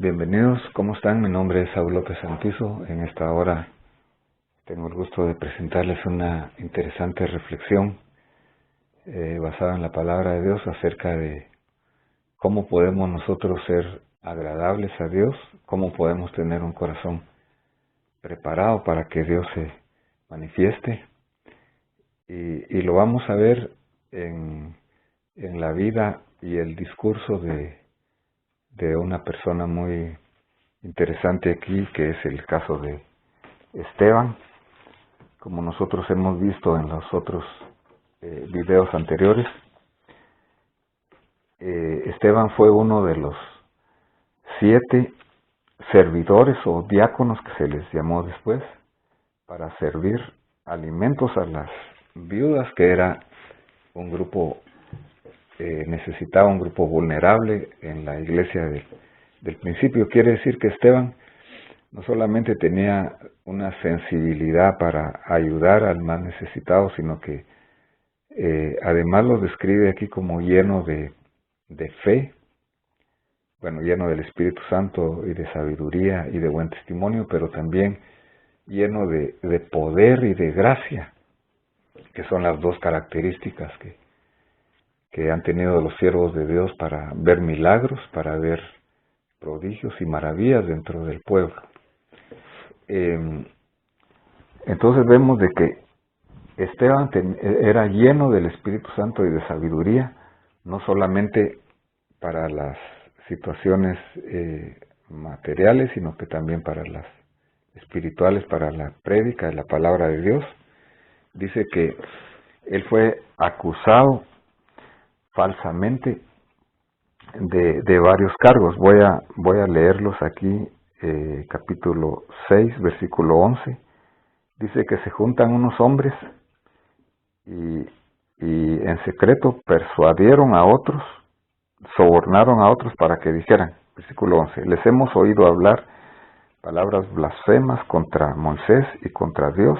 Bienvenidos, ¿cómo están? Mi nombre es Saúl López Santizo. En esta hora tengo el gusto de presentarles una interesante reflexión basada en la palabra de Dios acerca de cómo podemos nosotros ser agradables a Dios, cómo podemos tener un corazón preparado para que Dios se manifieste. Y lo vamos a ver en la vida y el discurso de una persona muy interesante aquí, que es el caso de Esteban. Como nosotros hemos visto en los otros videos anteriores, Esteban fue uno de los 7 servidores o diáconos que se les llamó después para servir alimentos a las viudas, que era un grupo necesitaba, un grupo vulnerable en la iglesia del principio. Quiere decir que Esteban no solamente tenía una sensibilidad para ayudar al más necesitado, sino que además lo describe aquí como lleno de fe, lleno del Espíritu Santo y de sabiduría y de buen testimonio, pero también lleno de poder y de gracia, que son las dos características que han tenido los siervos de Dios para ver milagros, para ver prodigios y maravillas dentro del pueblo. Entonces vemos de que Esteban era lleno del Espíritu Santo y de sabiduría, no solamente para las situaciones materiales, sino que también para las espirituales, para la prédica de la palabra de Dios. Dice que él fue acusado falsamente de varios cargos. Voy a leerlos aquí, capítulo 6, versículo 11. Dice que se juntan unos hombres y en secreto persuadieron a otros, sobornaron a otros para que dijeran, versículo 11, les hemos oído hablar palabras blasfemas contra Moisés y contra Dios,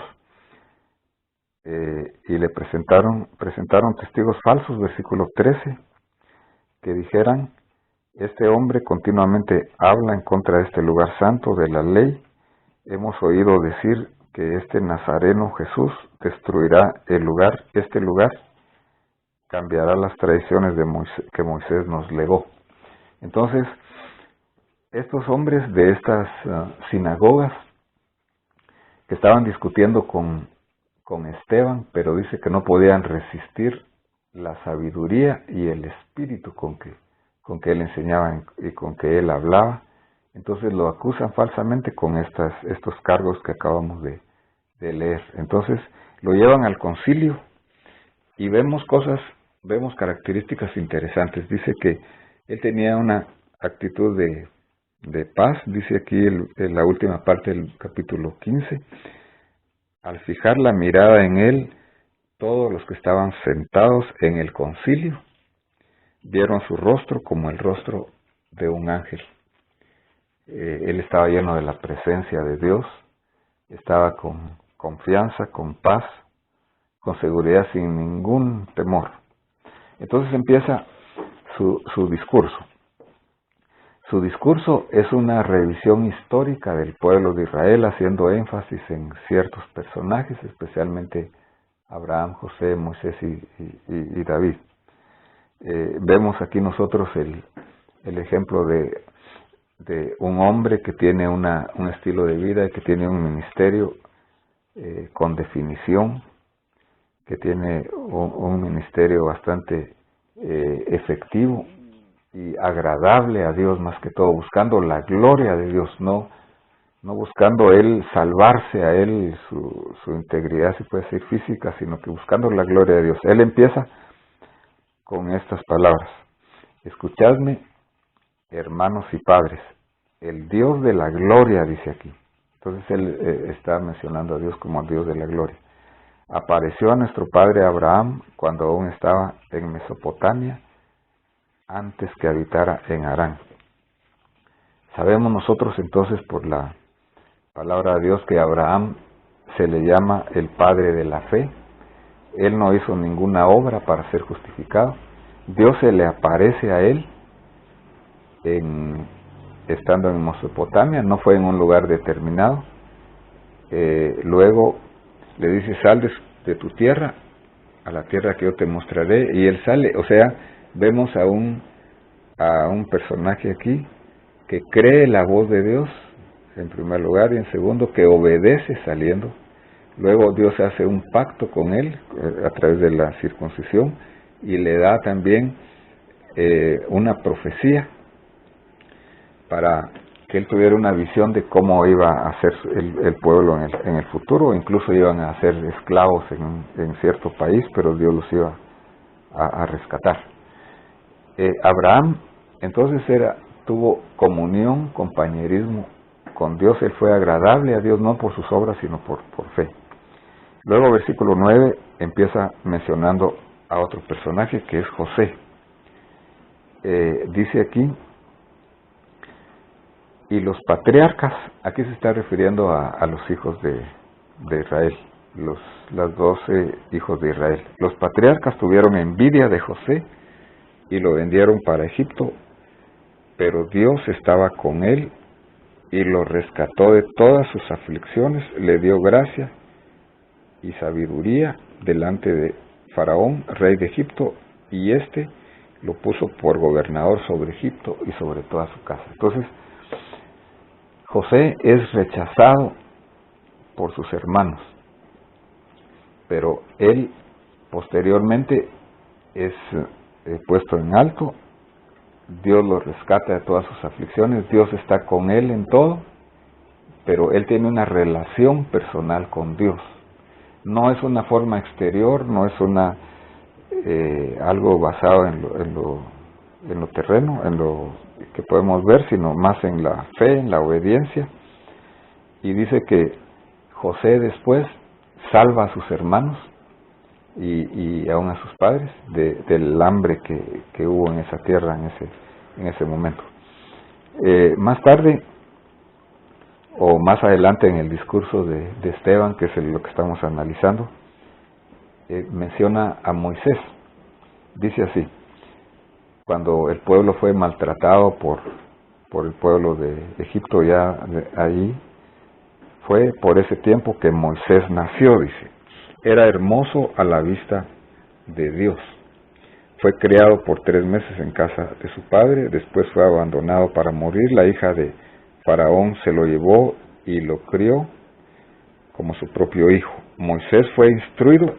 y le presentaron testigos falsos, versículo 13, que dijeran, este hombre continuamente habla en contra de este lugar santo de la ley. Hemos oído decir que este Nazareno Jesús destruirá este lugar, cambiará las tradiciones que Moisés nos legó. Entonces, estos hombres de estas sinagogas que estaban discutiendo con Esteban, pero dice que no podían resistir la sabiduría y el espíritu con que él enseñaba y con que él hablaba. Entonces lo acusan falsamente con estos cargos que acabamos de leer. Entonces lo llevan al concilio y vemos características interesantes. Dice que él tenía una actitud de paz, dice aquí en la última parte del capítulo 15, al fijar la mirada en él, todos los que estaban sentados en el concilio vieron su rostro como el rostro de un ángel. Él estaba lleno de la presencia de Dios, estaba con confianza, con paz, con seguridad, sin ningún temor. Entonces empieza su discurso. Su discurso es una revisión histórica del pueblo de Israel, haciendo énfasis en ciertos personajes, especialmente Abraham, José, Moisés y David. Vemos aquí nosotros el ejemplo de un hombre que tiene un estilo de vida y que tiene un ministerio con definición, que tiene un ministerio bastante efectivo y agradable a Dios, más que todo, buscando la gloria de Dios, no buscando él salvarse a él, su integridad, si puede ser física, sino que buscando la gloria de Dios. Él empieza con estas palabras: escuchadme, hermanos y padres, el Dios de la gloria, dice aquí. Entonces él está mencionando a Dios como el Dios de la gloria. Apareció a nuestro padre Abraham cuando aún estaba en Mesopotamia, antes que habitara en Harán. Sabemos nosotros entonces por la palabra de Dios que Abraham se le llama el padre de la fe. Él no hizo ninguna obra para ser justificado. Dios se le aparece a él en estando en Mesopotamia, no fue en un lugar determinado. Luego le dice, sal de tu tierra a la tierra que yo te mostraré, y él sale. O sea, vemos a un personaje aquí que cree la voz de Dios en primer lugar, y en segundo que obedece saliendo. Luego Dios hace un pacto con él a través de la circuncisión, y le da también una profecía para que él tuviera una visión de cómo iba a ser el pueblo en el futuro. Incluso iban a ser esclavos en cierto país, pero Dios los iba a rescatar. Abraham entonces tuvo comunión, compañerismo con Dios. Él fue agradable a Dios, no por sus obras, sino por fe. Luego, versículo 9, empieza mencionando a otro personaje que es José. Dice aquí, y los patriarcas, aquí se está refiriendo a los hijos de Israel, los 12 hijos de Israel. Los patriarcas tuvieron envidia de José y lo vendieron para Egipto, pero Dios estaba con él y lo rescató de todas sus aflicciones, le dio gracia y sabiduría delante de Faraón, rey de Egipto, y lo puso por gobernador sobre Egipto y sobre toda su casa. Entonces, José es rechazado por sus hermanos, pero él posteriormente es puesto en alto. Dios lo rescata de todas sus aflicciones, Dios está con él en todo, pero él tiene una relación personal con Dios. No es una forma exterior, no es algo basado en lo terreno, en lo que podemos ver, sino más en la fe, en la obediencia. Y dice que José después salva a sus hermanos y aún a sus padres del hambre que hubo en esa tierra en ese momento. Más tarde, o más adelante en el discurso de Esteban, que es lo que estamos analizando, menciona a Moisés. Dice así: cuando el pueblo fue maltratado por el pueblo de Egipto, ahí fue por ese tiempo que Moisés nació, dice. Era hermoso a la vista de Dios. Fue criado por 3 meses en casa de su padre, después fue abandonado para morir. La hija de Faraón se lo llevó y lo crió como su propio hijo. Moisés fue instruido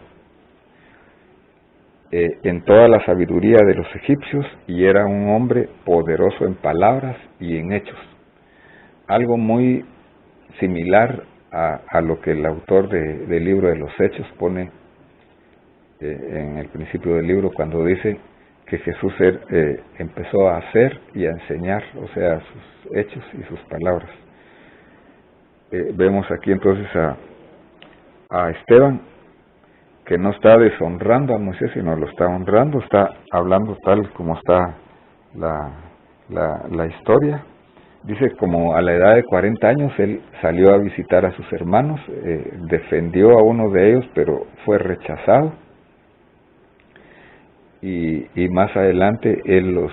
en toda la sabiduría de los egipcios y era un hombre poderoso en palabras y en hechos. Algo muy similar a lo que el autor del libro de los Hechos pone en el principio del libro, cuando dice que Jesús empezó a hacer y a enseñar, o sea, sus hechos y sus palabras. Vemos aquí entonces a Esteban, que no está deshonrando a Moisés, sino lo está honrando, está hablando tal como está la historia. Dice, como a la edad de 40 años, él salió a visitar a sus hermanos, defendió a uno de ellos, pero fue rechazado. Y más adelante él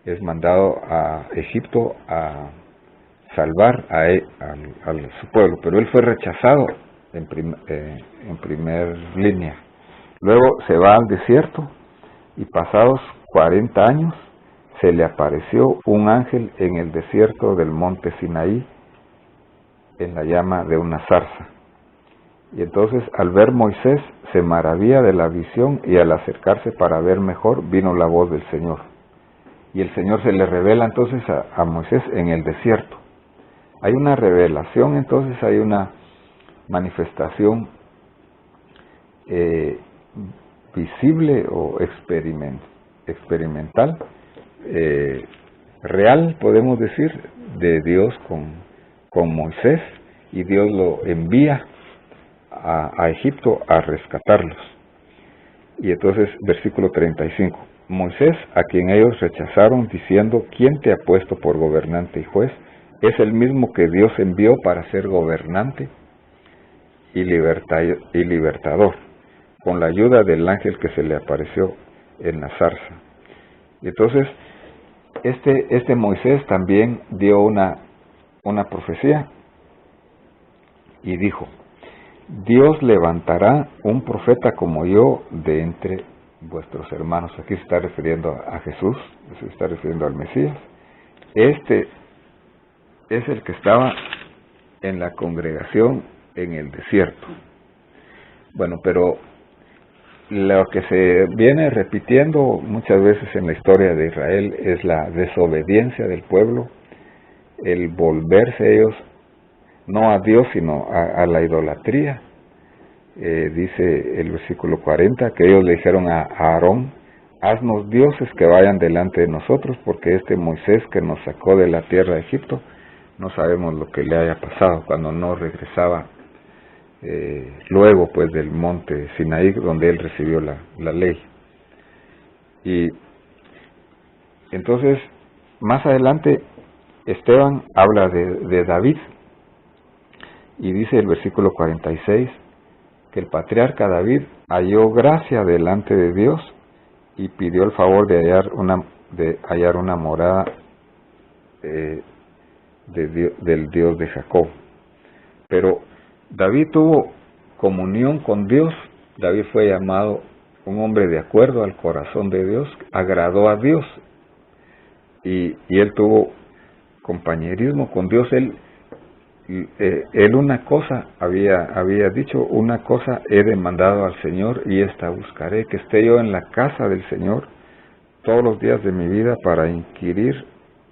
es mandado a Egipto a salvar a su pueblo, pero él fue rechazado en primer línea. Luego se va al desierto y pasados 40 años se le apareció un ángel en el desierto del monte Sinaí en la llama de una zarza. Y entonces, al ver Moisés, se maravilla de la visión, y al acercarse para ver mejor, vino la voz del Señor. Y el Señor se le revela entonces a Moisés en el desierto. Hay una revelación, entonces hay una manifestación visible o experimental, real, podemos decir, de Dios con Moisés, y Dios lo envía a Egipto a rescatarlos. Y entonces, versículo 35, Moisés, a quien ellos rechazaron, diciendo, ¿quién te ha puesto por gobernante y juez? Es el mismo que Dios envió para ser gobernante y libertador, con la ayuda del ángel que se le apareció en la zarza. Y entonces, Este Moisés también dio una profecía y dijo: Dios levantará un profeta como yo de entre vuestros hermanos. Aquí se está refiriendo a Jesús, se está refiriendo al Mesías. Este es el que estaba en la congregación en el desierto. Bueno, pero lo que se viene repitiendo muchas veces en la historia de Israel es la desobediencia del pueblo, el volverse ellos no a Dios sino a la idolatría. Dice el versículo 40 que ellos le dijeron a Aarón: haznos dioses que vayan delante de nosotros, porque este Moisés que nos sacó de la tierra de Egipto, no sabemos lo que le haya pasado cuando no regresaba luego pues del monte Sinaí, donde él recibió la ley. Y entonces más adelante Esteban habla de David, y dice el versículo 46 que el patriarca David halló gracia delante de Dios y pidió el favor de hallar una morada del Dios de Jacob. Pero David tuvo comunión con Dios. David fue llamado un hombre de acuerdo al corazón de Dios, agradó a Dios, y él tuvo compañerismo con Dios. Él una cosa había dicho: una cosa he demandado al Señor y esta buscaré, que esté yo en la casa del Señor todos los días de mi vida, para inquirir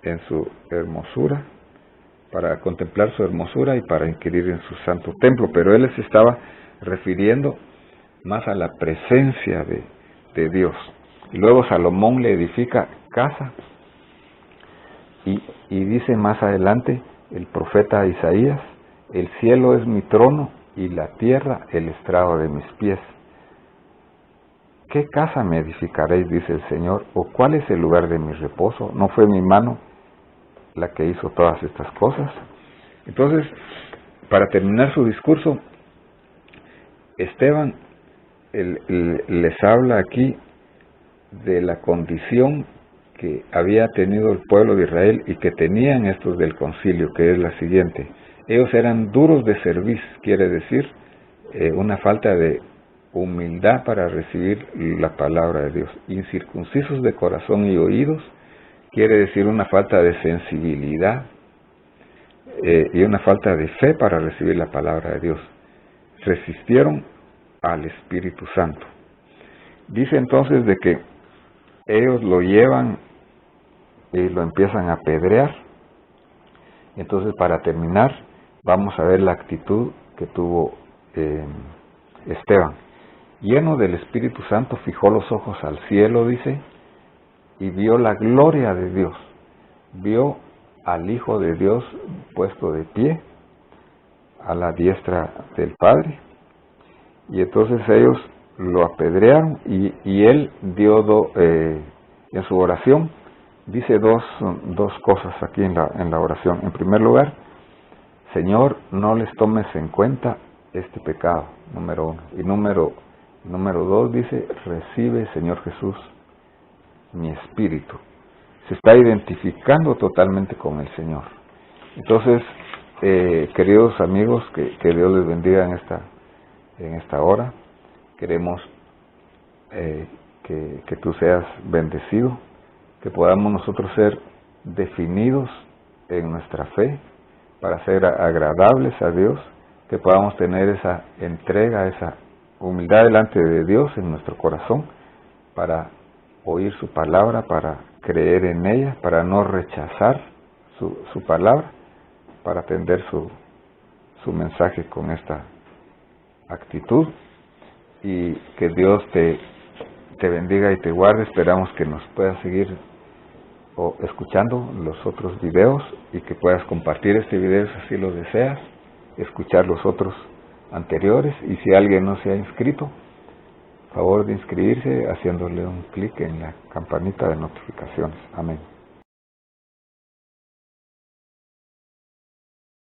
en su hermosura, para contemplar su hermosura y para inquirir en su santo templo. Pero él se estaba refiriendo más a la presencia de Dios. Y luego Salomón le edifica casa, y dice más adelante el profeta Isaías: el cielo es mi trono y la tierra el estrado de mis pies. ¿Qué casa me edificaréis?, dice el Señor, o ¿cuál es el lugar de mi reposo? ¿No fue mi mano la que hizo todas estas cosas? Entonces, para terminar su discurso, Esteban les habla aquí de la condición que había tenido el pueblo de Israel y que tenían estos del concilio, que es la siguiente: ellos eran duros de cerviz, quiere decir una falta de humildad para recibir la palabra de Dios. Incircuncisos de corazón y oídos, quiere decir una falta de sensibilidad y una falta de fe para recibir la palabra de Dios. Resistieron al Espíritu Santo. Dice entonces de que ellos lo llevan y lo empiezan a apedrear. Entonces, para terminar, vamos a ver la actitud que tuvo Esteban. Lleno del Espíritu Santo, fijó los ojos al cielo, dice, y vio la gloria de Dios. Vio al Hijo de Dios puesto de pie a la diestra del Padre. Y entonces ellos lo apedrearon, y él dio en su oración dice dos cosas aquí en la oración. En primer lugar: Señor, no les tomes en cuenta este pecado, número uno. Y número dos dice: recibe, Señor Jesús, mi espíritu. Se está identificando totalmente con el Señor. Entonces, queridos amigos, que Dios les bendiga en esta hora. Queremos que tú seas bendecido, que podamos nosotros ser definidos en nuestra fe para ser agradables a Dios, que podamos tener esa entrega, esa humildad delante de Dios en nuestro corazón, para oír su palabra, para creer en ella, para no rechazar su palabra, para atender su mensaje con esta actitud. Y que Dios te bendiga y te guarde. Esperamos que nos puedas seguir escuchando los otros videos, y que puedas compartir este video si así lo deseas, escuchar los otros anteriores, y si alguien no se ha inscrito, favor de inscribirse haciéndole un clic en la campanita de notificaciones. Amén.